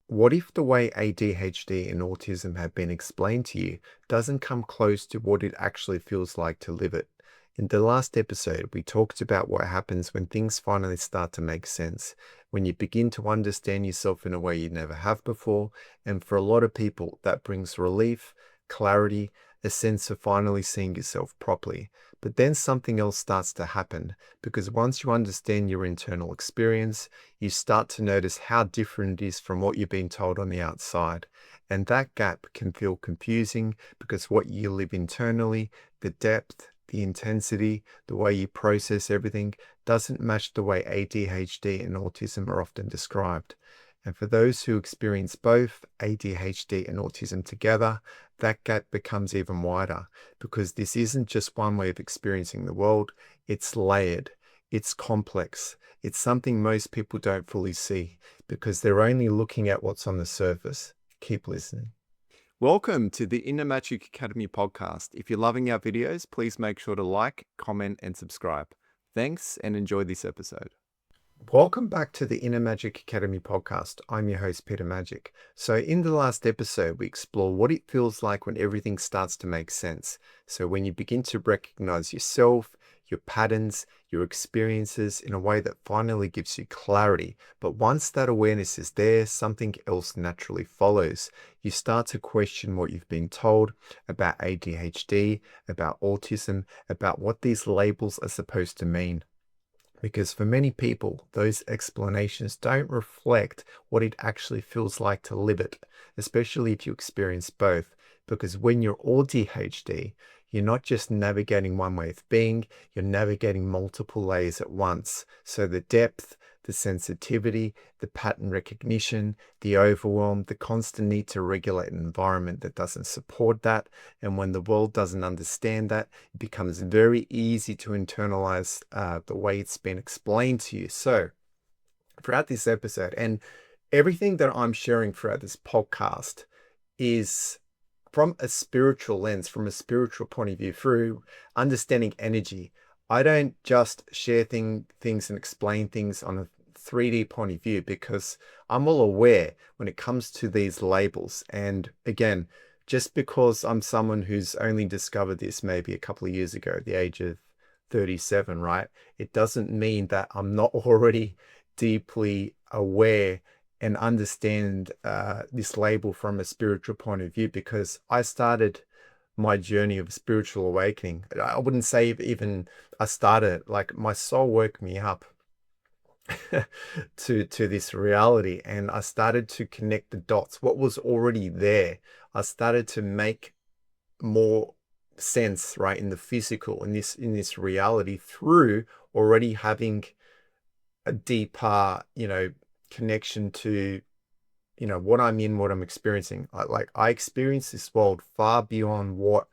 What if the way ADHD and autism have been explained to you doesn't come close to what it actually feels like to live it? In the last episode, we talked about what happens when things finally start to make sense, when you begin to understand yourself in a way you never have before. And for a lot of people, that brings relief, clarity, a sense of finally seeing yourself properly. But then something else starts to happen because once you understand your internal experience, you start to notice how different it is from what you've been told on the outside. And that gap can feel confusing because what you live internally, the depth, the intensity, the way you process everything doesn't match the way ADHD and autism are often described. And for those who experience both ADHD and autism together, that gap becomes even wider because this isn't just one way of experiencing the world, it's layered, it's complex, it's something most people don't fully see because they're only looking at what's on the surface. Keep listening. Welcome to the Inner Magic Academy podcast. If you're loving our videos, please make sure to like, comment, and subscribe. Thanks and enjoy this episode. Welcome back to the Inner Magic Academy podcast. I'm your host, Peter Magic. So in the last episode, we explore what it feels like when everything starts to make sense. So when you begin to recognize yourself, your patterns, your experiences in a way that finally gives you clarity. But once that awareness is there, something else naturally follows. You start to question what you've been told about ADHD, about autism, about what these labels are supposed to mean. Because for many people, those explanations don't reflect what it actually feels like to live it, especially if you experience both. Because when you're AuDHD, you're not just navigating one way of being, you're navigating multiple layers at once. So the depth, the sensitivity, the pattern recognition, the overwhelm, the constant need to regulate an environment that doesn't support that. And when the world doesn't understand that, it becomes very easy to internalize the way it's been explained to you. So throughout this episode and everything that I'm sharing throughout this podcast is from a spiritual lens, from a spiritual point of view, through understanding energy. I don't just share things and explain things on a 3D point of view because I'm well aware when it comes to these labels. And again, just because I'm someone who's only discovered this maybe a couple of years ago at the age of 37, right? It doesn't mean that I'm not already deeply aware and understand this label from a spiritual point of view because I started my journey of spiritual awakening. I wouldn't say even I started, like my soul woke me up to this reality and I started to connect the dots. What was already there, I started to make more sense, right, in the physical, in this reality through already having a deeper, connection to, what I'm in, what I'm experiencing. I experience this world far beyond what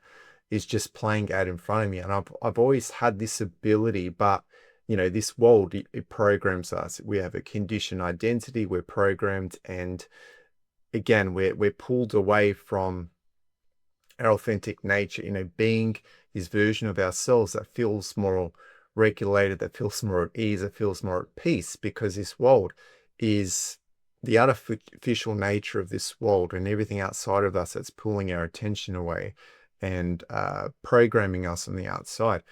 is just playing out in front of me. And I've always had this ability, but this world, it programs us. We have a conditioned identity, we're programmed, and again, we're pulled away from our authentic nature, being this version of ourselves that feels more regulated, that feels more at ease, that feels more at peace, because this world is the artificial nature of this world and everything outside of us that's pulling our attention away and programming us on the outside.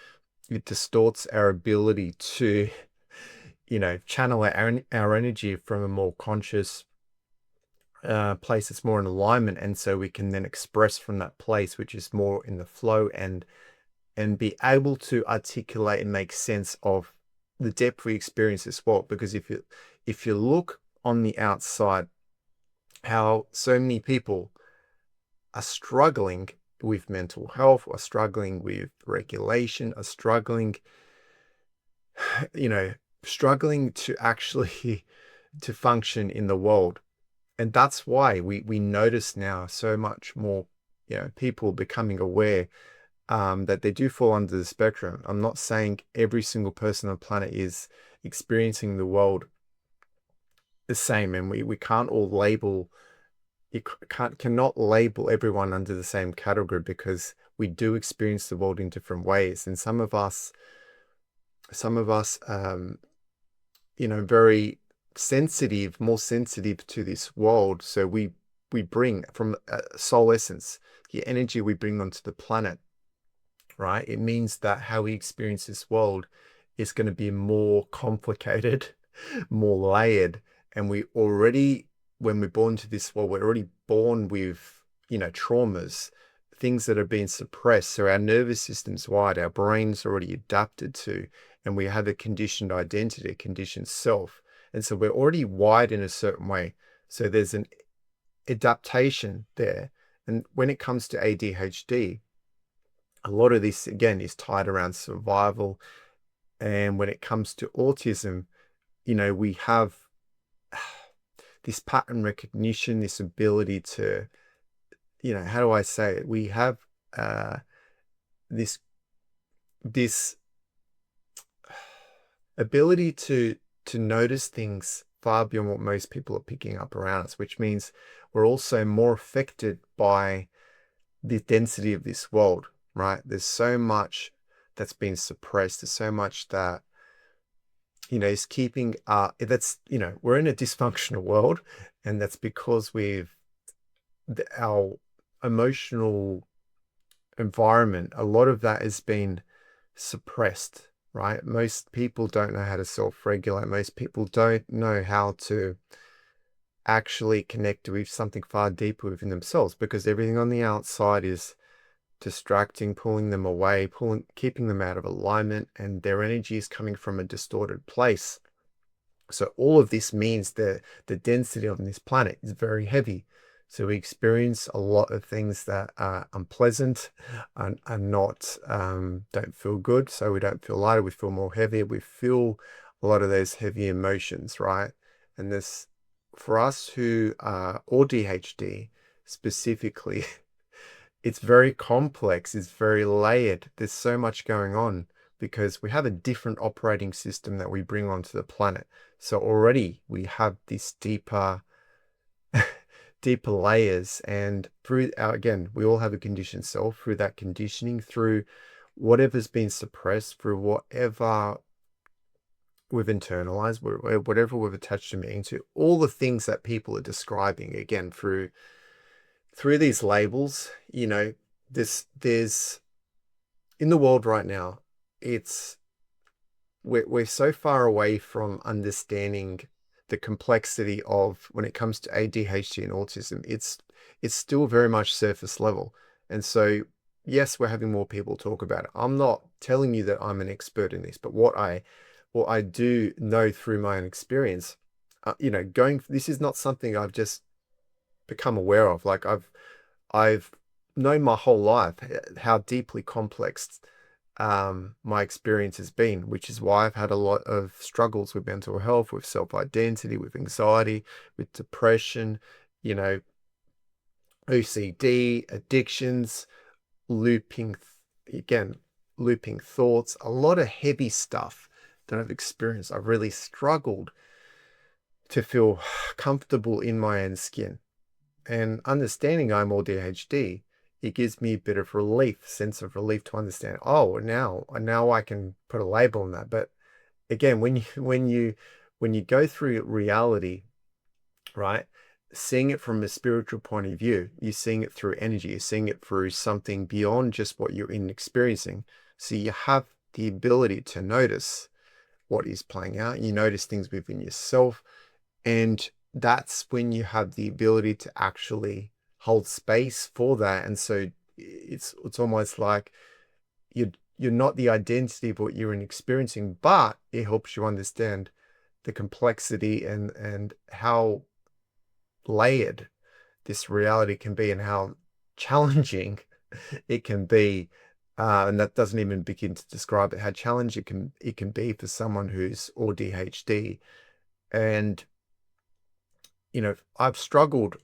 It distorts our ability to, channel our energy from a more conscious place that's more in alignment, and so we can then express from that place which is more in the flow and be able to articulate and make sense of the depth we experience this world. Because if you look on the outside, how so many people are struggling with mental health, are struggling with regulation, are struggling, you know, struggling to actually to function in the world. And that's why we notice now so much more, people becoming aware that they do fall under the spectrum. I'm not saying every single person on the planet is experiencing the world the same, and we can't all label, cannot label everyone under the same category because we do experience the world in different ways. And some of us, very sensitive, more sensitive to this world. So we bring from soul essence, the energy we bring onto the planet, right? It means that how we experience this world is going to be more complicated, more layered. And we already, when we're born to this world, we're already born with, traumas, things that are being suppressed. So our nervous system's wired, our brain's already adapted to, and we have a conditioned identity, a conditioned self. And so we're already wired in a certain way. So there's an adaptation there. And when it comes to ADHD, a lot of this again is tied around survival. And when it comes to autism, we have this pattern recognition, this ability to, how do I say it? We have this this ability to notice things far beyond what most people are picking up around us, which means we're also more affected by the density of this world, right? There's so much that's been suppressed. There's so much that, is keeping, we're in a dysfunctional world, and that's because our emotional environment, a lot of that has been suppressed, right? Most people don't know how to self-regulate. Most people don't know how to actually connect with something far deeper within themselves, because everything on the outside is distracting, pulling them away, keeping them out of alignment, and their energy is coming from a distorted place. So all of this means that the density on this planet is very heavy. So we experience a lot of things that are unpleasant and are not, don't feel good. So we don't feel lighter, we feel more heavier. We feel a lot of those heavy emotions, right? And this, for us who are AuDHD specifically, it's very complex, it's very layered. There's so much going on because we have a different operating system that we bring onto the planet. So already we have this deeper layers, and through again, we all have a conditioned self. Through that conditioning, through whatever's been suppressed, through whatever we've internalized, whatever we've attached a meaning to, all the things that people are describing, again, through these labels, there's in the world right now, it's we're so far away from understanding the complexity of, when it comes to ADHD and autism, it's still very much surface level. And so, yes, we're having more people talk about it. I'm not telling you that I'm an expert in this, but what I do know through my own experience, this is not something I've just become aware of. Like I've known my whole life how deeply complex my experience has been, which is why I've had a lot of struggles with mental health, with self-identity, with anxiety, with depression, you know, OCD, addictions, looping, again, looping thoughts, a lot of heavy stuff that I've experienced. I've really struggled to feel comfortable in my own skin. And understanding I'm ADHD, it gives me a bit of relief, sense of relief to understand, oh, now I can put a label on that. But again, when you go through reality, right, seeing it from a spiritual point of view, you're seeing it through energy, you're seeing it through something beyond just what you're experiencing. So you have the ability to notice what is playing out. You notice things within yourself, and that's when you have the ability to actually hold space for that. And so it's almost like you're not the identity of what you're experiencing, but it helps you understand the complexity and how layered this reality can be, and how challenging it can be. And that doesn't even begin to describe it, how challenging it can be for someone who's ADHD. And I've struggled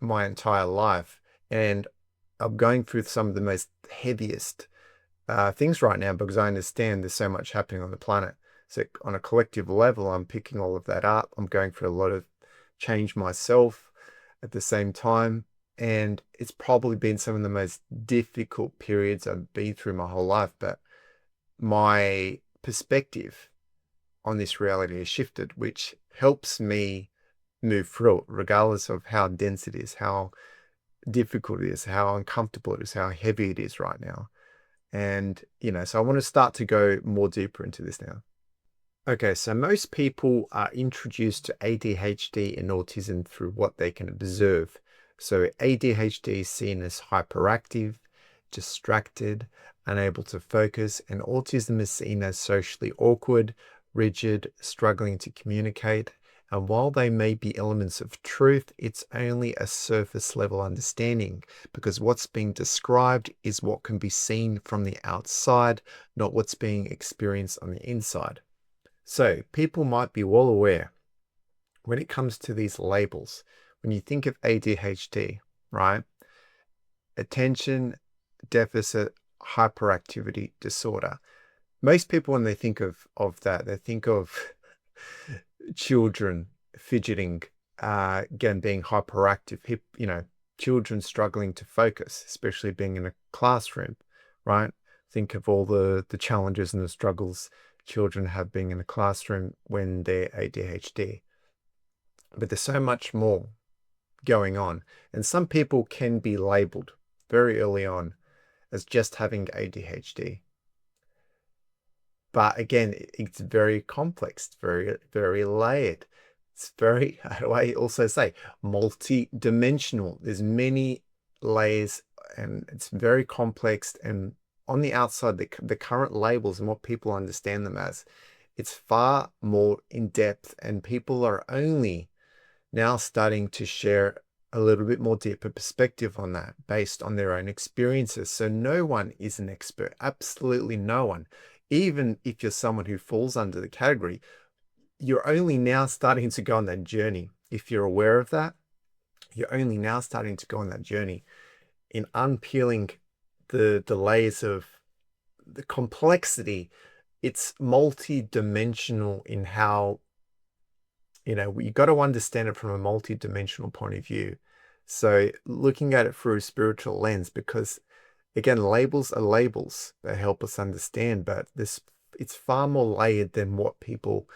my entire life, and I'm going through some of the most heaviest things right now, because I understand there's so much happening on the planet. So on a collective level, I'm picking all of that up. I'm going through a lot of change myself at the same time. And it's probably been some of the most difficult periods I've been through my whole life. But my perspective on this reality has shifted, which helps me move through it, regardless of how dense it is, how difficult it is, how uncomfortable it is, how heavy it is right now. And, so I want to start to go more deeper into this now. Okay, so most people are introduced to ADHD and autism through what they can observe. So ADHD is seen as hyperactive, distracted, unable to focus, and autism is seen as socially awkward, rigid, struggling to communicate. And while they may be elements of truth, it's only a surface level understanding because what's being described is what can be seen from the outside, not what's being experienced on the inside. So people might be well aware when it comes to these labels, when you think of ADHD, right? Attention deficit hyperactivity disorder. Most people, when they think of that, they think of children fidgeting, again, being hyperactive, children struggling to focus, especially being in a classroom, right? Think of all the challenges and the struggles children have being in a classroom when they're ADHD. But there's so much more going on. And some people can be labeled very early on as just having ADHD. But again, it's very complex, very, very layered. It's very, how do I also say, multi-dimensional. There's many layers and it's very complex. And on the outside, the current labels and what people understand them as, it's far more in depth, and people are only now starting to share a little bit more deeper perspective on that based on their own experiences. So no one is an expert, absolutely no one. Even if you're someone who falls under the category, you're only now starting to go on that journey. If you're aware of that, you're only now starting to go on that journey in unpeeling the layers of the complexity. It's multi-dimensional in how, you got to understand it from a multi-dimensional point of view. So looking at it through a spiritual lens, because again, labels are labels. They help us understand, but it's far more layered than what people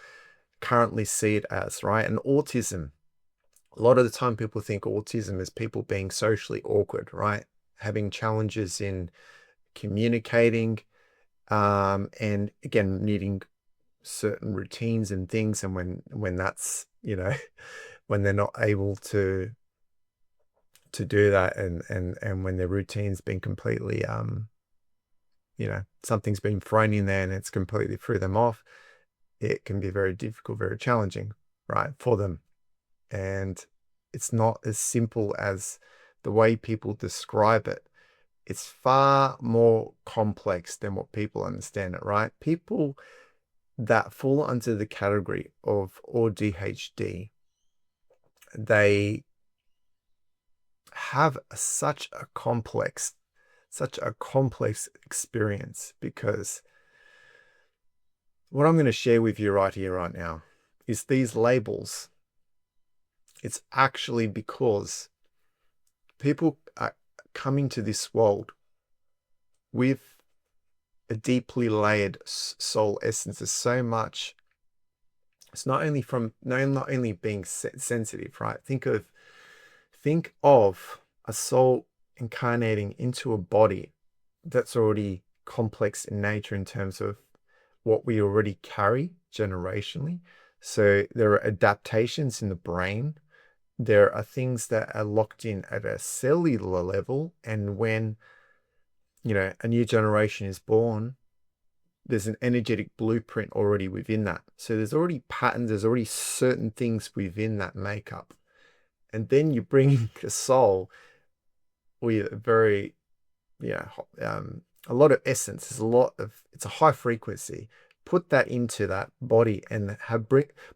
currently see it as, right? And autism, a lot of the time people think autism is people being socially awkward, right? Having challenges in communicating, and again, needing certain routines and things. And when that's, when they're not able to do that, and when their routine's been completely, something's been thrown in there and it's completely threw them off, it can be very difficult, very challenging, right, for them. And it's not as simple as the way people describe it. It's far more complex than what people understand it, right? People that fall under the category of AuDHD, they have such a complex experience, because what I'm going to share with you right here, right now, is these labels. It's actually because people are coming to this world with a deeply layered soul essence. There's so much. It's not only being sensitive, right? Think of a soul incarnating into a body that's already complex in nature in terms of what we already carry generationally. So there are adaptations in the brain. There are things that are locked in at a cellular level. And when, a new generation is born, there's an energetic blueprint already within that. So there's already patterns, there's already certain things within that makeup. And then you bring a soul with a very, a lot of essence. It's a high frequency. Put that into that body and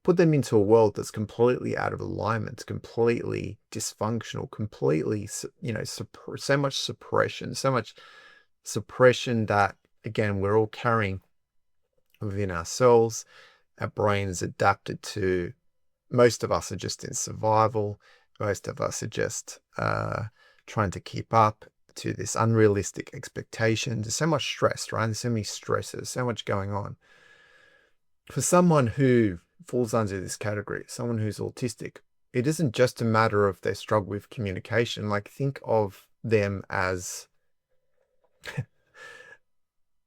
put them into a world that's completely out of alignment, completely dysfunctional, completely, so much suppression that, again, we're all carrying within ourselves. Our brains adapted to, most of us are just in survival. Most of us are just trying to keep up to this unrealistic expectation. There's so much stress, right? There's so many stresses, so much going on. For someone who falls under this category, someone who's autistic. It isn't just a matter of they struggle with communication. Like, think of them as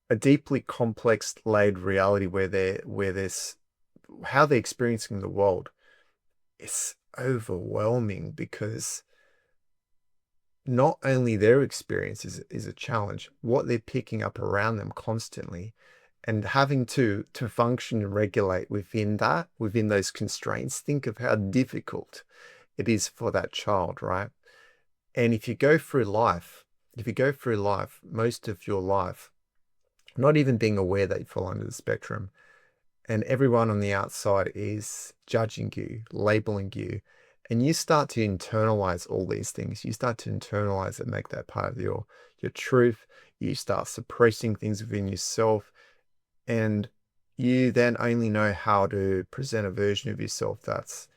a deeply complex laid reality where there's how they're experiencing the world is overwhelming because not only their experience is a challenge, what they're picking up around them constantly and having to function and regulate within those constraints. Think of how difficult it is for that child, right? And if you go through life, most of your life, not even being aware that you fall under the spectrum, and everyone on the outside is judging you, labeling you, and you start to internalize all these things. You start to internalize and make that part of your truth. You start suppressing things within yourself, and you then only know how to present a version of yourself that's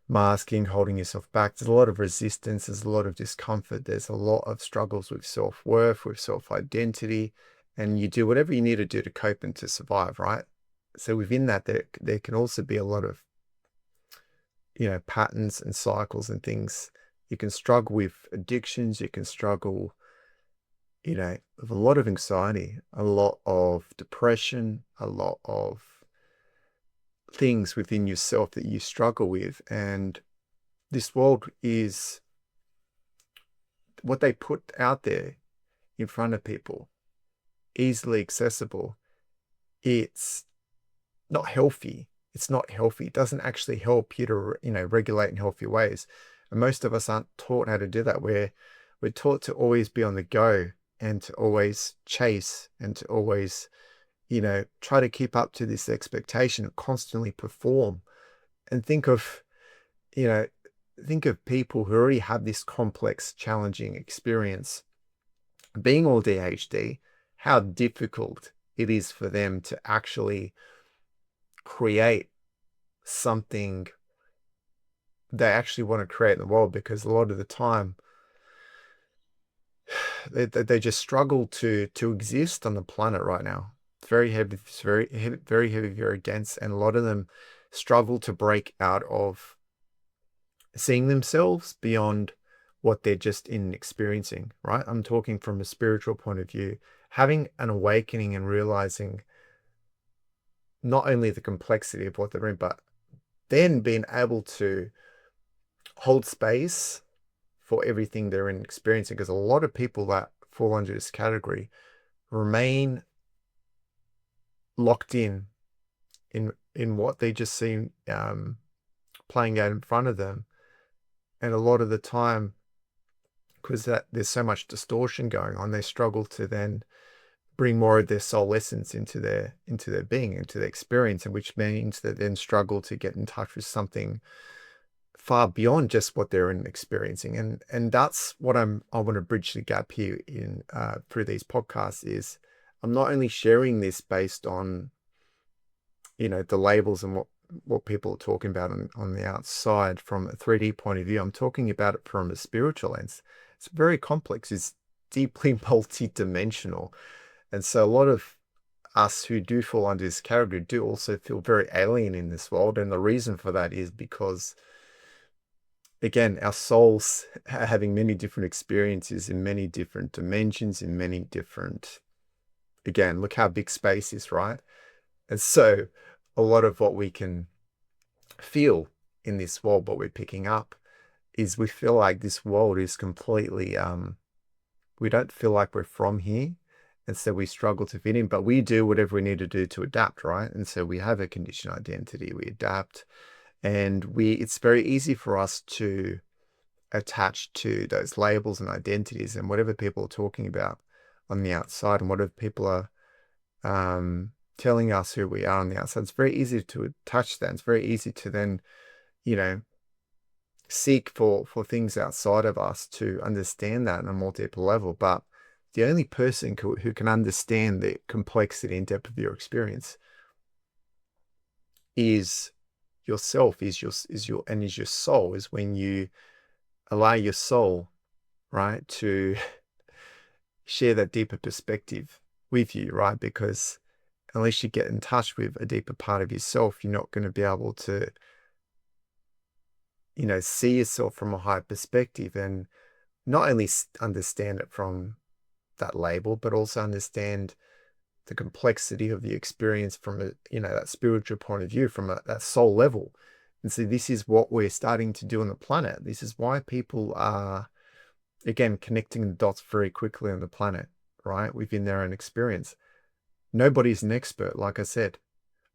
masking, holding yourself back. There's a lot of resistance, there's a lot of discomfort, there's a lot of struggles with self-worth, with self-identity, and you do whatever you need to do to cope and to survive, right? So within that, there can also be a lot of, patterns and cycles and things. You can struggle with addictions, you can struggle, with a lot of anxiety, a lot of depression, a lot of things within yourself that you struggle with. And this world is what they put out there in front of people, easily accessible. It's not healthy. It's not healthy. It doesn't actually help you to, regulate in healthy ways. And most of us aren't taught how to do that. We're taught to always be on the go and to always chase and to always, try to keep up to this expectation of constantly perform. And you know, think of people who already have this complex, challenging experience. Being ADHD, how difficult it is for them to actually create something they actually want to create in the world, because a lot of the time they just struggle to exist on the planet right now. It's very heavy, it's very heavy, very heavy, very dense, and a lot of them struggle to break out of seeing themselves beyond what they're just in experiencing, right? I'm talking from a spiritual point of view, having an awakening and realizing not only the complexity of what they're in, but then being able to hold space for everything they're in experiencing. Because a lot of people that fall under this category remain locked in what they just see playing out in front of them. And a lot of the time, because there's so much distortion going on, they struggle to then bring more of their soul essence into their being, into their experience, and which means they then struggle to get in touch with something far beyond just what they're experiencing. And that's what I want to bridge the gap here in through these podcasts. Is I'm not only sharing this based on the labels and what people are talking about on the outside from a 3D point of view. I'm talking about it from a spiritual lens. It's very complex. It's deeply multi-dimensional. And so a lot of us who do fall under this category do also feel very alien in this world. And the reason for that is because, again, our souls are having many different experiences in many different dimensions, in many different, again, look how big space is, right? And so a lot of what we can feel in this world, what we're picking up, is we feel like this world is completely, we don't feel like we're from here. And so we struggle to fit in, but we do whatever we need to do to adapt, right? And so we have a conditioned identity, we adapt, and it's very easy for us to attach to those labels and identities and whatever people are talking about on the outside and whatever people are telling us who we are on the outside. It's very easy to attach that. It's very easy to then, seek for things outside of us to understand that on a more deeper level. But the only person who can understand the complexity and depth of your experience is yourself, is your soul, is when you allow your soul, right, to share that deeper perspective with you, right? Because unless you get in touch with a deeper part of yourself, you're not going to be able to, see yourself from a higher perspective and not only understand it from that label, but also understand the complexity of the experience from a, that spiritual point of view, from that soul level. And so this is what we're starting to do on the planet. This is why people are, again, connecting the dots very quickly on the planet, right? Within their own experience. Nobody's an expert. Like I said,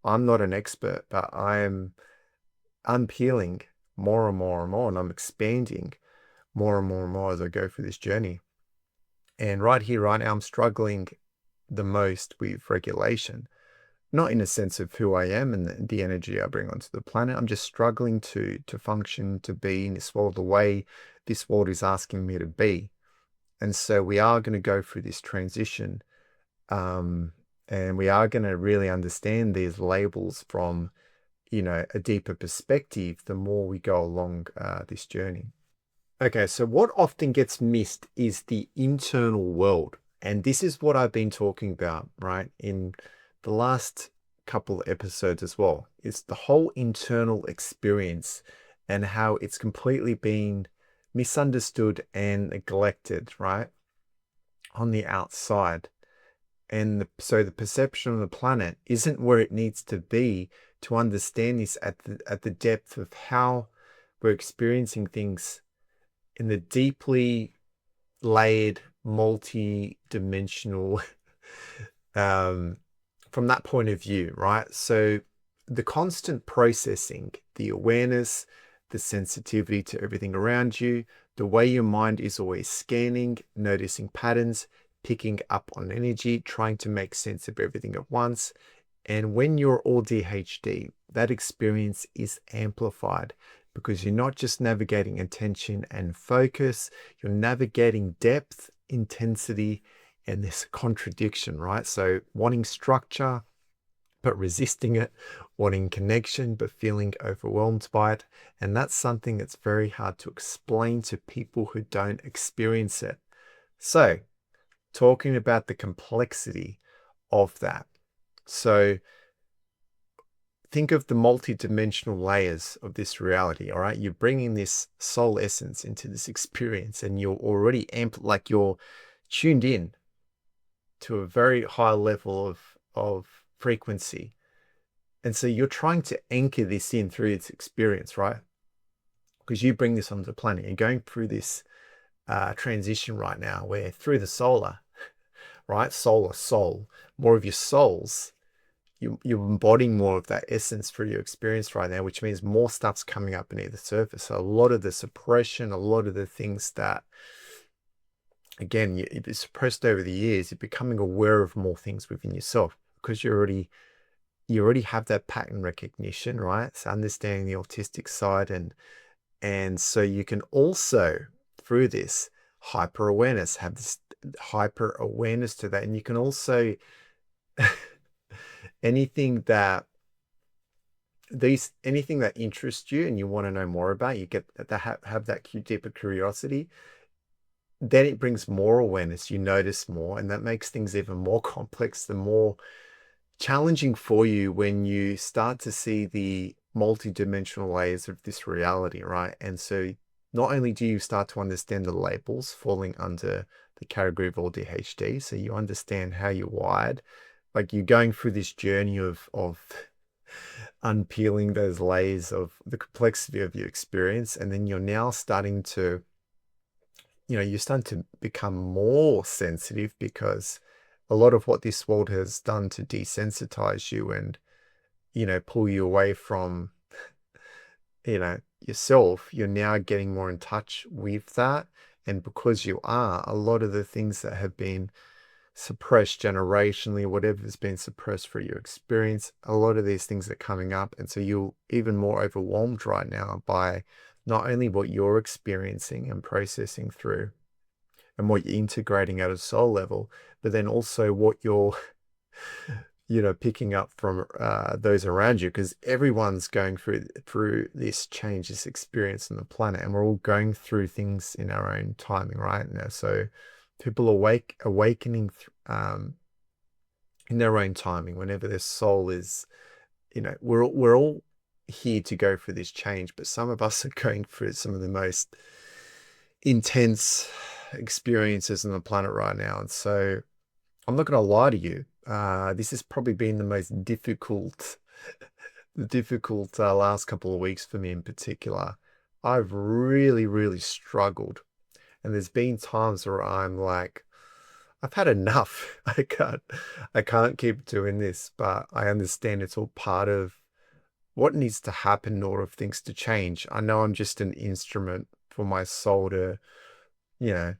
I'm not an expert, but I'm unpeeling more and more and more, and I'm expanding more and more and more as I go through this journey. And right here, right now, I'm struggling the most with regulation, not in a sense of who I am and the energy I bring onto the planet. I'm just struggling to function, to be in this world the way this world is asking me to be. And so we are going to go through this transition, and we are going to really understand these labels from, a deeper perspective the more we go along this journey. Okay, so what often gets missed is the internal world. And this is what I've been talking about, right, in the last couple of episodes as well. It's the whole internal experience and how it's completely been misunderstood and neglected, right, on the outside. And so the perception of the planet isn't where it needs to be to understand this at the depth of how we're experiencing things in the deeply layered, multi-dimensional from that point of view, right? So the constant processing, the awareness, the sensitivity to everything around you, the way your mind is always scanning, noticing patterns, picking up on energy, trying to make sense of everything at once. And when you're AuDHD, that experience is amplified because you're not just navigating attention and focus, you're navigating depth, intensity, and this contradiction, right? So wanting structure, but resisting it, wanting connection, but feeling overwhelmed by it. And that's something that's very hard to explain to people who don't experience it. So talking about the complexity of that. So think of the multi-dimensional layers of this reality. All right, you're bringing this soul essence into this experience, and you're already like you're tuned in to a very high level of frequency, and so you're trying to anchor this in through its experience, right? Because you bring this onto the planet. You're going through this transition right now, where through the solar, right, solar soul, more of your souls. You're embodying more of that essence through your experience right now, which means more stuff's coming up beneath the surface. So a lot of the suppression, a lot of the things that, again, you've suppressed over the years, you're becoming aware of more things within yourself because you already have that pattern recognition, right? So understanding the autistic side, and so you can also, through this hyper awareness, have this hyper awareness to that, and you can also anything that interests you and you want to know more about, you get that have that deeper curiosity, then it brings more awareness, you notice more, and that makes things even more complex, the more challenging for you when you start to see the multi-dimensional layers of this reality, right? And so not only do you start to understand the labels falling under the category of ADHD, so you understand how you're wired, like you're going through this journey of unpeeling those layers of the complexity of your experience, and then you're now starting to, you're starting to become more sensitive because a lot of what this world has done to desensitize you and, pull you away from, yourself, you're now getting more in touch with that. And because you are, a lot of the things that have been suppressed generationally, whatever's been suppressed for your experience, a lot of these things are coming up. And so you're even more overwhelmed right now by not only what you're experiencing and processing through and what you're integrating at a soul level, but then also what you're, picking up from those around you, because everyone's going through this change, this experience on the planet, and we're all going through things in our own timing, right? Now, so people awakening in their own timing, whenever their soul is, we're all here to go through this change, but some of us are going through some of the most intense experiences on the planet right now. And so I'm not going to lie to you. This has probably been the most difficult last couple of weeks for me in particular. I've really, really struggled. And there's been times where I'm like, I've had enough. I can't keep doing this, but I understand it's all part of what needs to happen in order for things to change. I know I'm just an instrument for my soul to, you know,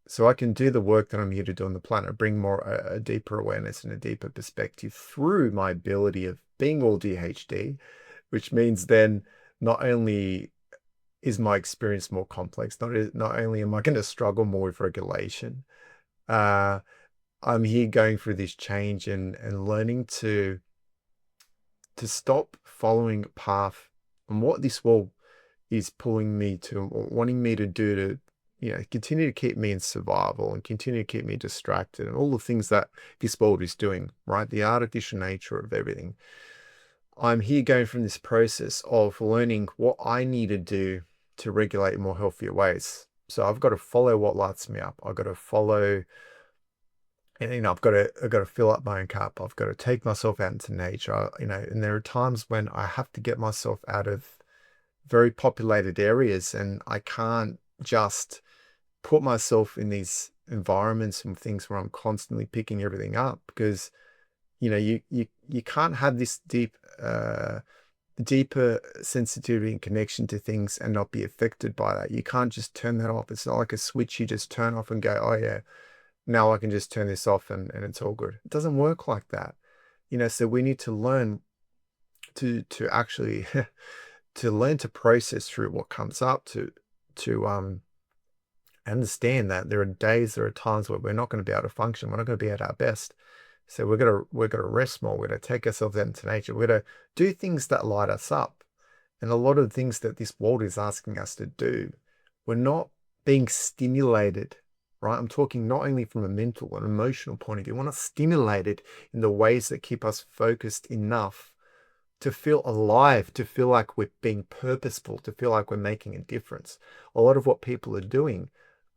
so I can do the work that I'm here to do on the planet, bring more a deeper awareness and a deeper perspective through my ability of being all DHD, which means then not only is my experience more complex, not only am I going to struggle more with regulation, uh, I'm here going through this change and learning to stop following a path and what this world is pulling me to or wanting me to do to, continue to keep me in survival and continue to keep me distracted and all the things that this world is doing, right? The artificial nature of everything. I'm here going from this process of learning what I need to do to regulate in more healthier ways. So I've got to follow what lights me up. I've got to follow, and I've got to fill up my own cup. I've got to take myself out into nature, and there are times when I have to get myself out of very populated areas, and I can't just put myself in these environments and things where I'm constantly picking everything up because you can't have this deeper sensitivity and connection to things and not be affected by that. You can't just turn that off. It's not like a switch you just turn off and go, oh yeah, now I can just turn this off and it's all good. It doesn't work like that. So we need to learn to actually to learn to process through what comes up, to understand that there are times where we're not going to be able to function. We're not going to be at our best. So we're gonna rest more. We're gonna take ourselves out into nature. We're gonna do things that light us up. And a lot of the things that this world is asking us to do, we're not being stimulated, right? I'm talking not only from a mental and emotional point of view. We're not stimulated in the ways that keep us focused enough to feel alive, to feel like we're being purposeful, to feel like we're making a difference. A lot of what people are doing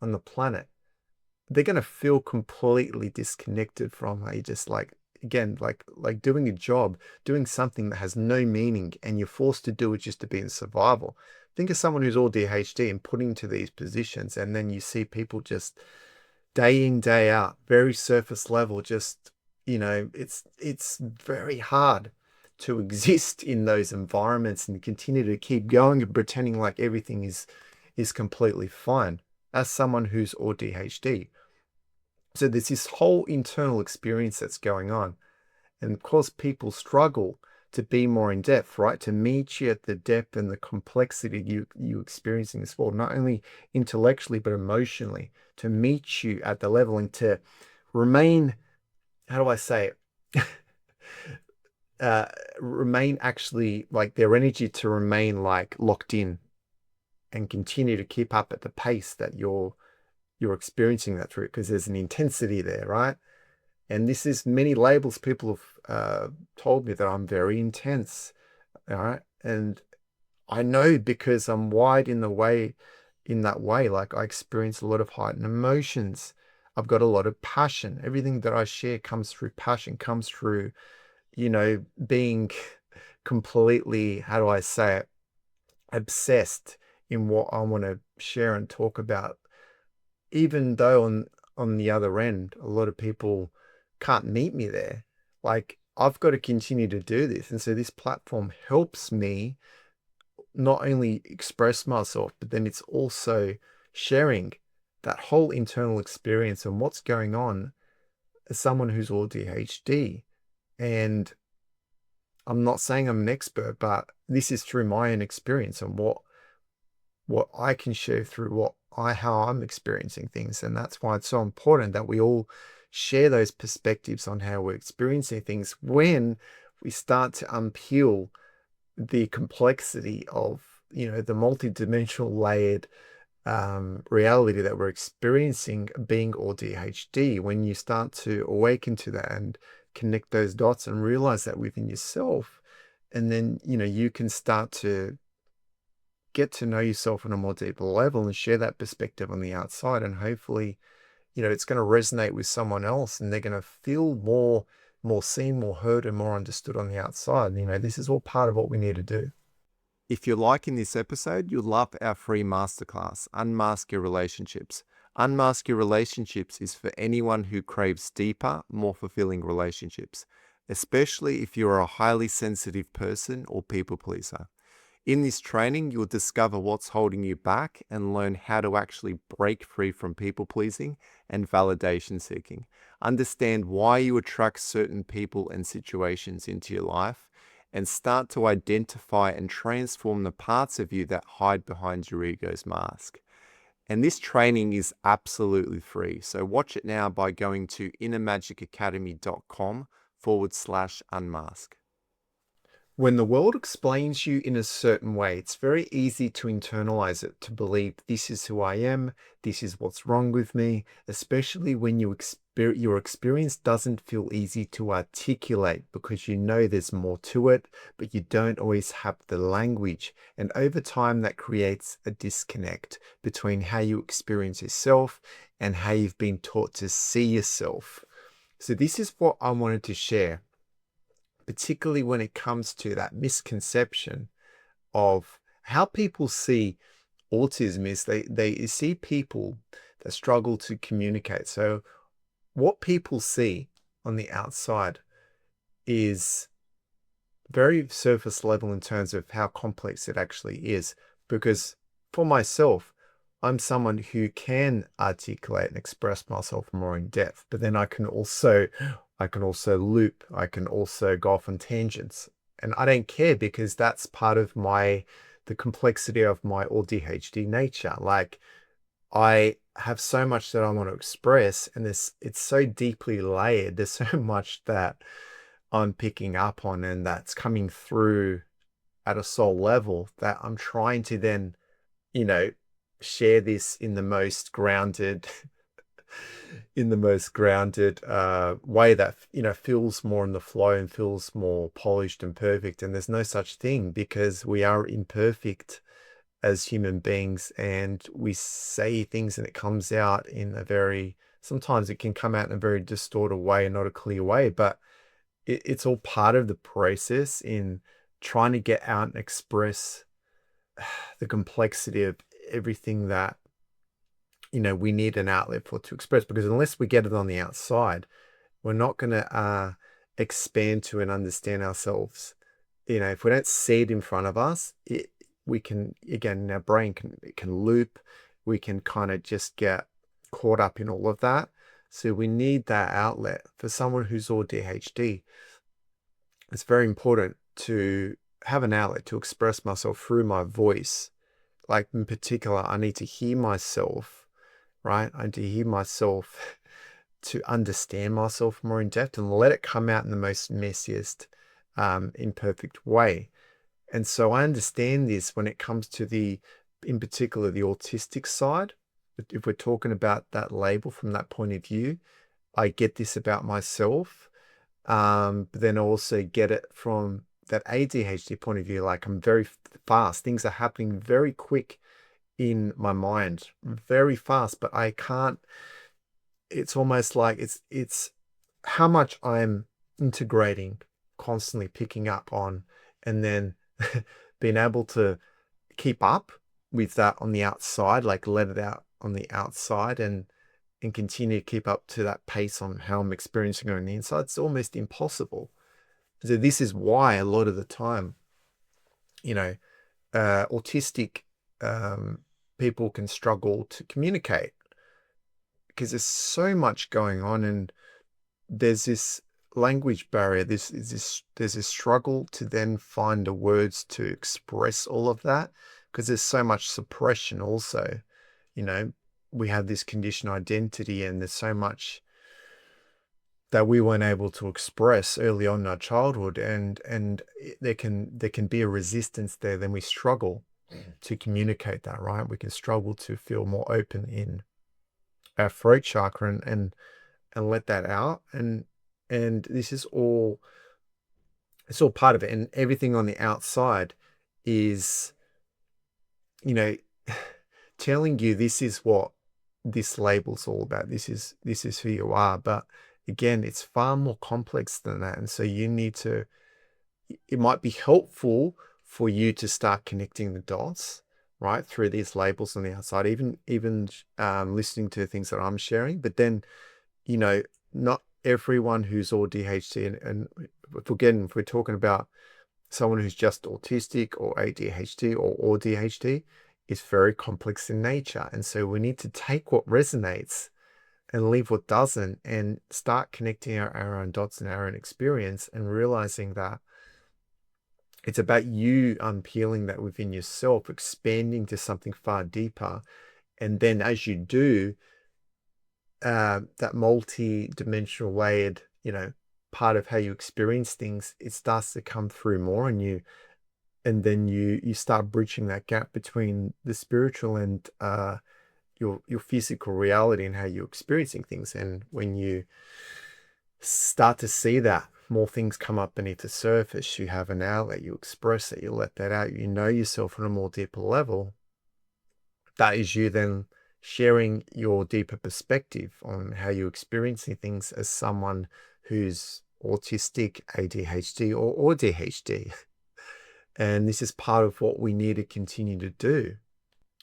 on the planet, they're going to feel completely disconnected from. You just like, again, like doing a job, doing something that has no meaning, and you're forced to do it just to be in survival. Think of someone who's all DHD and put into these positions, and then you see people just day in, day out, very surface level, just, it's very hard to exist in those environments and continue to keep going and pretending like everything is completely fine as someone who's ADHD. So there's this whole internal experience that's going on. And of course, people struggle to be more in depth, right? To meet you at the depth and the complexity you experience in this world, not only intellectually, but emotionally, to meet you at the level and to remain, how do I say it? Remain actually like their energy to remain like locked in and continue to keep up at the pace that you're experiencing that through, because there's an intensity there, right? And this is many labels people have told me that I'm very intense, all right? And I know because I'm wired in that way. Like I experience a lot of heightened emotions. I've got a lot of passion. Everything that I share comes through passion, comes through, being completely, how do I say it, obsessed in what I want to share and talk about. Even though on the other end, a lot of people can't meet me there. Like I've got to continue to do this. And so this platform helps me not only express myself, but then it's also sharing that whole internal experience and what's going on as someone who's ADHD. And I'm not saying I'm an expert, but this is through my own experience and what I can share through how I'm experiencing things. And that's why it's so important that we all share those perspectives on how we're experiencing things when we start to unpeel the complexity of, the multidimensional layered reality that we're experiencing being ADHD, when you start to awaken to that and connect those dots and realize that within yourself, and then, you can start to get to know yourself on a more deeper level and share that perspective on the outside. And hopefully, it's going to resonate with someone else and they're going to feel more seen, more heard, and more understood on the outside. This is all part of what we need to do. If you're liking this episode, you'll love our free masterclass, Unmask Your Relationships. Unmask Your Relationships is for anyone who craves deeper, more fulfilling relationships, especially if you're a highly sensitive person or people pleaser. In this training, you'll discover what's holding you back and learn how to actually break free from people pleasing and validation seeking. Understand why you attract certain people and situations into your life, and start to identify and transform the parts of you that hide behind your ego's mask. And this training is absolutely free. So watch it now by going to innermagicacademy.com/unmask. When the world explains you in a certain way, it's very easy to internalize it, to believe this is who I am, this is what's wrong with me, especially when your experience doesn't feel easy to articulate because there's more to it, but you don't always have the language. And over time, that creates a disconnect between how you experience yourself and how you've been taught to see yourself. So this is what I wanted to share, particularly when it comes to that misconception of how people see autism. Is they see people that struggle to communicate. So what people see on the outside is very surface level in terms of how complex it actually is. Because for myself, I'm someone who can articulate and express myself more in depth, but then I can also loop, I can also go off on tangents. And I don't care, because that's part of the complexity of my AuDHD nature. Like, I have so much that I want to express, and it's so deeply layered. There's so much that I'm picking up on and that's coming through at a soul level, that I'm trying to then, you know, share this in the most grounded way that feels more in the flow and feels more polished and perfect. And there's no such thing, because we are imperfect as human beings, and we say things and it comes out in sometimes it can come out in a very distorted way and not a clear way, but it's all part of the process in trying to get out and express the complexity of everything that we need an outlet for to express. Because unless we get it on the outside, we're not going to expand to and understand ourselves. If we don't see it in front of us, we can, again, our brain can loop. We can kind of just get caught up in all of that. So we need that outlet. For someone who's ADHD, it's very important to have an outlet to express myself through my voice. Like, in particular, I need to hear myself, right? I need to hear myself to understand myself more in depth and let it come out in the most messiest, imperfect way. And so I understand this when it comes to in particular, the autistic side. If we're talking about that label from that point of view, I get this about myself. But then I also get it from that ADHD point of view. Like, I'm very fast. Things are happening very quick in my mind, very fast, but I can't. It's almost like it's how much I'm integrating, constantly picking up on, and then being able to keep up with that on the outside, like let it out on the outside, and continue to keep up to that pace on how I'm experiencing it on the inside. It's almost impossible. So this is why a lot of the time, autistic people can struggle to communicate, because there's so much going on, and there's this language barrier. There's this struggle to then find the words to express all of that, because there's so much suppression also. We have this conditioned identity, and there's so much that we weren't able to express early on in our childhood, and there can be a resistance there. Then we struggle. to communicate that, right? We can struggle to feel more open in our throat chakra and let that out. And this is all, it's all part of it. And everything on the outside is, you know, telling you this is what this label's all about. This is who you are. But again, it's far more complex than that. And so you need to, it might be helpful for you to start connecting the dots, right, through these labels on the outside, even listening to things that I'm sharing. But then, not everyone who's AuDHD, and again, if we're talking about someone who's just autistic or ADHD or AuDHD, is very complex in nature. And so we need to take what resonates and leave what doesn't, and start connecting our own dots and our own experience, and realizing that it's about you unpeeling that within yourself, expanding to something far deeper. And then as you do, that multi-dimensional layered, part of how you experience things, it starts to come through more, and then you start bridging that gap between the spiritual and your physical reality and how you're experiencing things. And when you start to see that, more things come up beneath the surface. You have an outlet, you express it, you let that out, you know yourself on a more deeper level. That is you then sharing your deeper perspective on how you're experiencing things as someone who's autistic, ADHD, or AuDHD. And this is part of what we need to continue to do.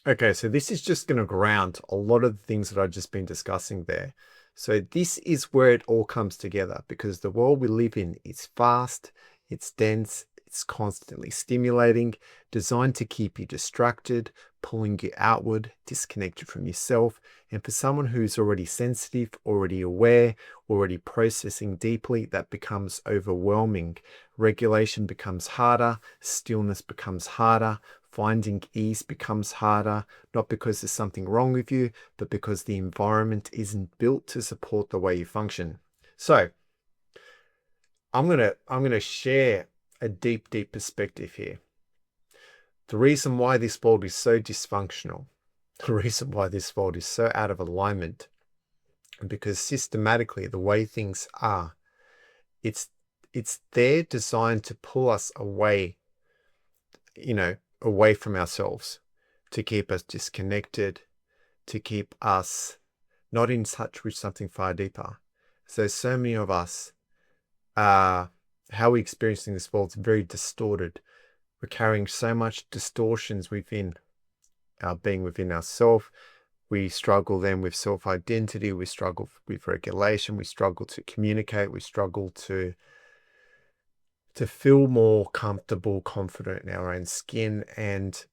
Okay, so this is just going to ground a lot of the things that I've just been discussing there. So this is where it all comes together, because the world we live in is fast, it's dense, it's constantly stimulating, designed to keep you distracted, pulling you outward, disconnected from yourself. And for someone who's already sensitive, already aware, already processing deeply, that becomes overwhelming. Regulation becomes harder, stillness becomes harder, finding ease becomes harder, not because there's something wrong with you, but because the environment isn't built to support the way you function. So I'm gonna share a deep perspective here. The reason why this world is so dysfunctional, the reason why this world is so out of alignment, because systematically the way things are, it's there designed to pull us away, away from ourselves, to keep us disconnected, to keep us not in touch with something far deeper. So many of us, how we're experiencing this world is very distorted. We're carrying so much distortions within our being, within ourselves. We struggle then with self-identity. We struggle with regulation. We struggle to communicate. We struggle to feel more comfortable, confident in our own skin. And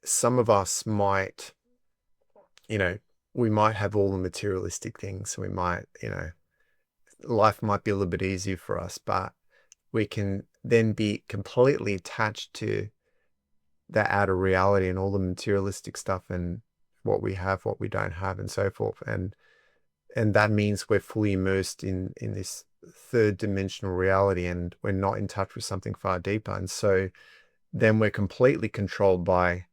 some of us might, we might have all the materialistic things. We might, life might be a little bit easier for us, but we can then be completely attached to that outer reality and all the materialistic stuff, and what we have, what we don't have, and so forth. And that means we're fully immersed in this third dimensional reality, and we're not in touch with something far deeper. And so then we're completely controlled by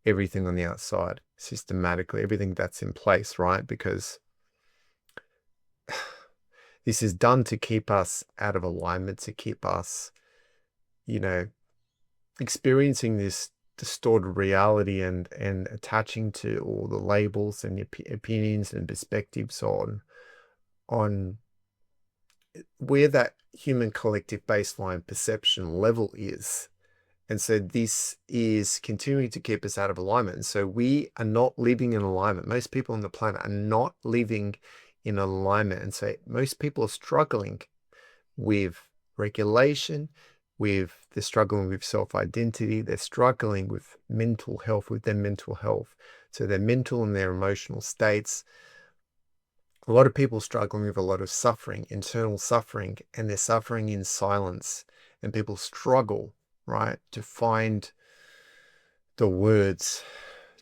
everything on the outside, systematically, everything that's in place, right? Because this is done to keep us out of alignment, to keep us, experiencing this distorted reality, and attaching to all the labels and opinions and perspectives on where that human collective baseline perception level is. And so this is continuing to keep us out of alignment. And so we are not living in alignment. Most people on the planet are not living in alignment. And so most people are struggling with regulation, they're struggling with self-identity, they're struggling with mental health, with their mental health. So their mental and their emotional states. A lot of people struggling with a lot of suffering, internal suffering, and they're suffering in silence. And people struggle, right, to find the words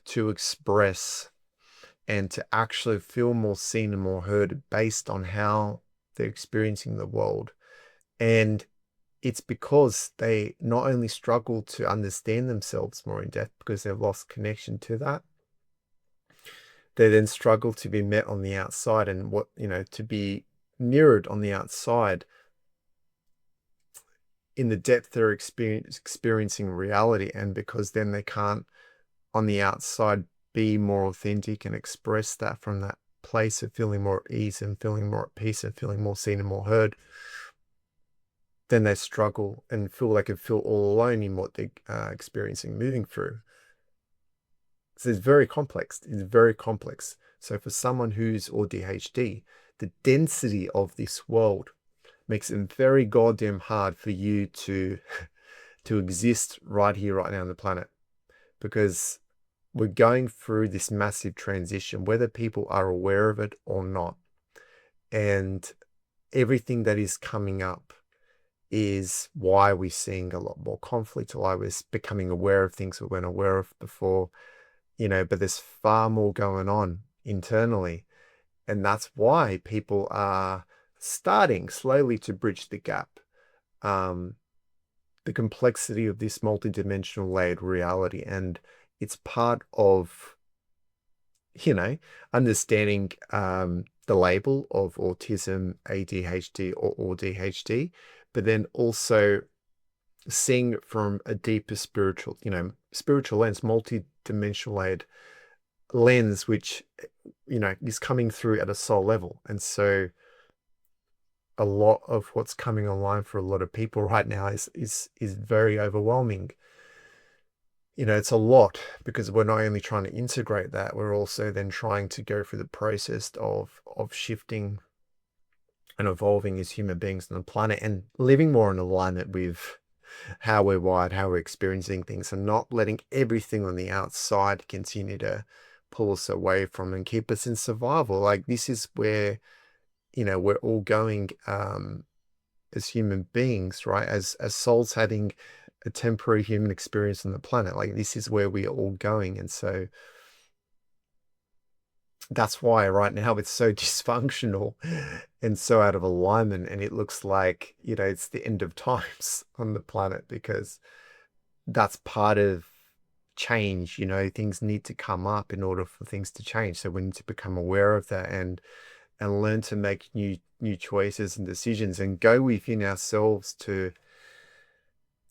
to express and to actually feel more seen and more heard based on how they're experiencing the world. And it's because they not only struggle to understand themselves more in depth because they've lost connection to that, they then struggle to be met on the outside and to be mirrored on the outside in the depth they're experiencing reality. And because then they can't on the outside be more authentic and express that from that place of feeling more at ease and feeling more at peace and feeling more seen and more heard, then they struggle and feel they could feel all alone in what they're experiencing, moving through. So it's very complex. It's very complex. So for someone who's ADHD, the density of this world makes it very goddamn hard for you to exist right here, right now on the planet, because we're going through this massive transition, whether people are aware of it or not. And everything that is coming up is why we're seeing a lot more conflict, why we're becoming aware of things we weren't aware of before, but there's far more going on internally. And that's why people are starting slowly to bridge the gap. The complexity of this multidimensional layered reality. And it's part of, understanding the label of autism, ADHD, or AuDHD, but then also seeing it from a deeper spiritual lens, multi-dimensional layered lens, which, is coming through at a soul level. And so a lot of what's coming online for a lot of people right now is very overwhelming. It's a lot because we're not only trying to integrate that, we're also then trying to go through the process of shifting and evolving as human beings on the planet and living more in alignment with how we're wired, how we're experiencing things, and not letting everything on the outside continue to pull us away from and keep us in survival. Like, this is where, we're all going as human beings, right? As souls having a temporary human experience on the planet. Like, this is where we are all going. And so that's why right now it's so dysfunctional and so out of alignment. And it looks like, it's the end of times on the planet, because that's part of change. Things need to come up in order for things to change. So we need to become aware of that and learn to make new choices and decisions and go within ourselves to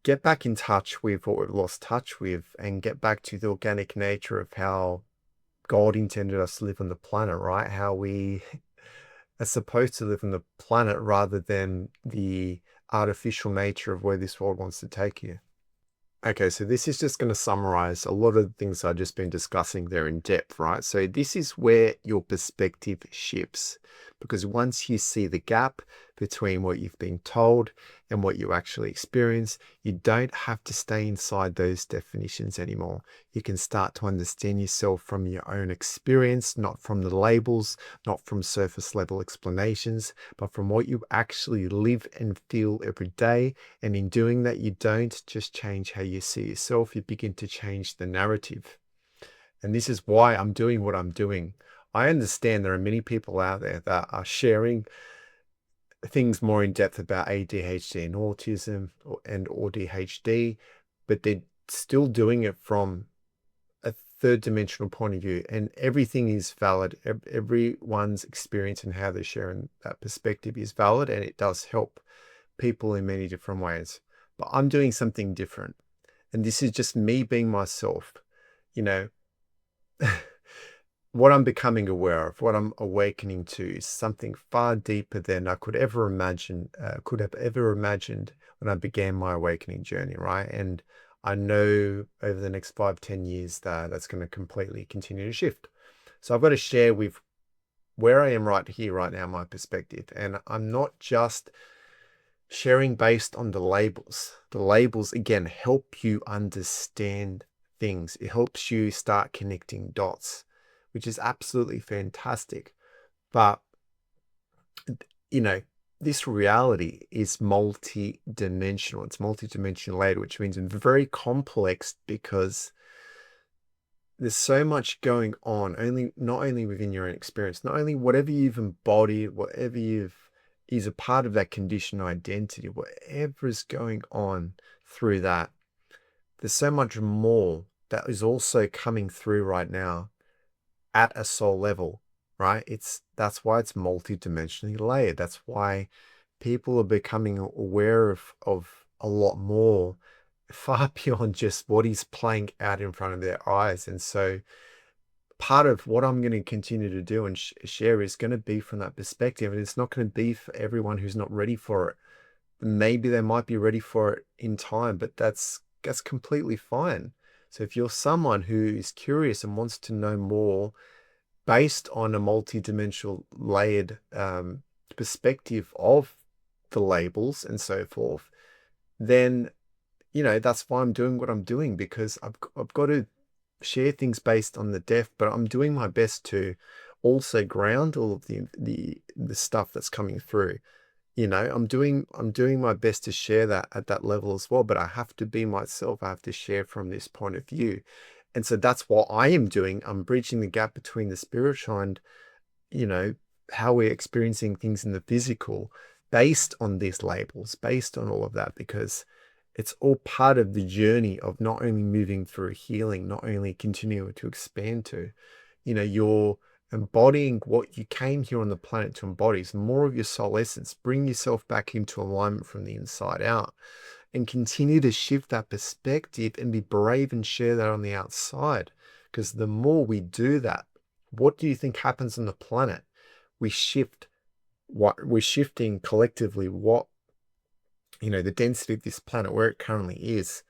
get back in touch with what we've lost touch with and get back to the organic nature of how God intended us to live on the planet, right? How we are supposed to live on the planet rather than the artificial nature of where this world wants to take you. Okay, so this is just going to summarize a lot of the things I've just been discussing there in depth, right? So this is where your perspective shifts, because once you see the gap between what you've been told and what you actually experience, you don't have to stay inside those definitions anymore. You can start to understand yourself from your own experience, not from the labels, not from surface level explanations, but from what you actually live and feel every day. And in doing that, you don't just change how you see yourself, you begin to change the narrative. And this is why I'm doing what I'm doing. I understand there are many people out there that are sharing things more in depth about ADHD and autism and AuDHD, but they're still doing it from a third dimensional point of view. And everything is valid. Everyone's experience and how they're sharing that perspective is valid, and it does help people in many different ways. But I'm doing something different. And this is just me being myself. What I'm becoming aware of, what I'm awakening to, is something far deeper than I could ever imagine, could have ever imagined when I began my awakening journey, right? And I know over the next 5-10 years that that's going to completely continue to shift. So I've got to share with where I am right here, right now, my perspective. And I'm not just sharing based on the labels. The labels, again, help you understand things. It helps you start connecting dots, which is absolutely fantastic. But, this reality is multi-dimensional. It's multi-dimensional layered, which means it's very complex because there's so much going on, not only within your own experience, not only whatever you've embodied, whatever you've is a part of that conditioned identity. Whatever is going on through that, there's so much more that is also coming through right now at a soul level, right? That's why it's multidimensionally layered. That's why people are becoming aware of a lot more, far beyond just what is playing out in front of their eyes. And so part of what I'm going to continue to do and share is going to be from that perspective. And it's not going to be for everyone who's not ready for it. Maybe they might be ready for it in time, but that's completely fine. So if you're someone who is curious and wants to know more based on a multi-dimensional layered perspective of the labels and so forth, then that's why I'm doing what I'm doing, because I've got to share things based on the depth, but I'm doing my best to also ground all of the stuff that's coming through. I'm doing my best to share that at that level as well, but I have to be myself. I have to share from this point of view. And so that's what I am doing. I'm bridging the gap between the spiritual and, how we're experiencing things in the physical based on these labels, based on all of that, because it's all part of the journey of not only moving through healing, not only continuing to expand to, you're embodying what you came here on the planet to embody, is more of your soul essence. Bring yourself back into alignment from the inside out and continue to shift that perspective and be brave and share that on the outside. Because the more we do that, what do you think happens on the planet? We shift what we're shifting collectively, the density of this planet, where it currently is.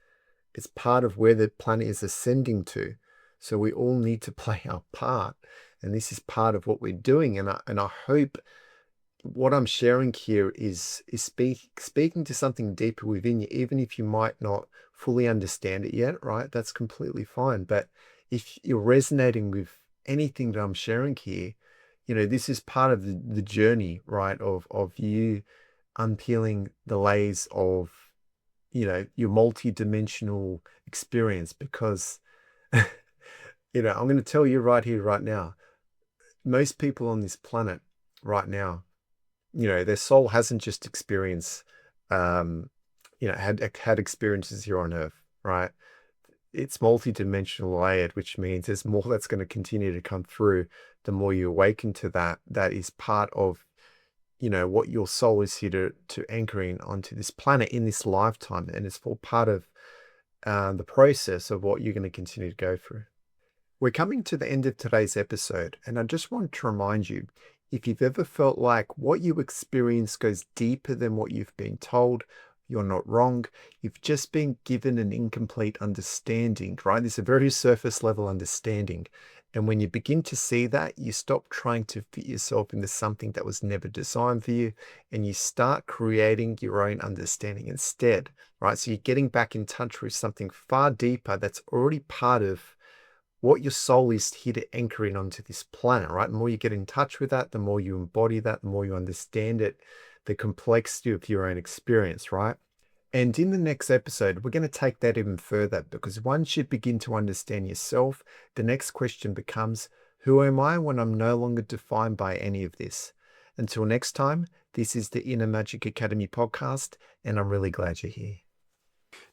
It's part of where the planet is ascending to. So we all need to play our part. And this is part of what we're doing. And I hope what I'm sharing here is speaking to something deeper within you, even if you might not fully understand it yet, right? That's completely fine. But if you're resonating with anything that I'm sharing here, this is part of the journey, right? Of you unpeeling the layers of, your multi-dimensional experience, because, I'm going to tell you right here, right now, most people on this planet right now, their soul hasn't just experienced, had experiences here on Earth, right? It's multi-dimensional layered, which means there's more that's going to continue to come through. The more you awaken to that, that is part of, what your soul is here to anchor in onto this planet in this lifetime. And it's all part of the process of what you're going to continue to go through. We're coming to the end of today's episode, and I just want to remind you, if you've ever felt like what you experience goes deeper than what you've been told, you're not wrong. You've just been given an incomplete understanding, right? It's a very surface level understanding. And when you begin to see that, you stop trying to fit yourself into something that was never designed for you, and you start creating your own understanding instead, right? So you're getting back in touch with something far deeper that's already part of what your soul is here to anchor in onto this planet, right? The more you get in touch with that, the more you embody that, the more you understand it, the complexity of your own experience, right? And in the next episode, we're going to take that even further, because once you begin to understand yourself, the next question becomes, who am I when I'm no longer defined by any of this? Until next time, this is the Inner Magic Academy podcast, and I'm really glad you're here.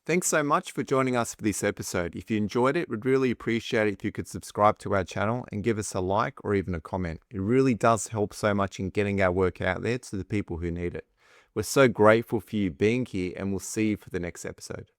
Thanks so much for joining us for this episode. If you enjoyed it, we'd really appreciate it if you could subscribe to our channel and give us a like or even a comment. It really does help so much in getting our work out there to the people who need it. We're so grateful for you being here, and we'll see you for the next episode.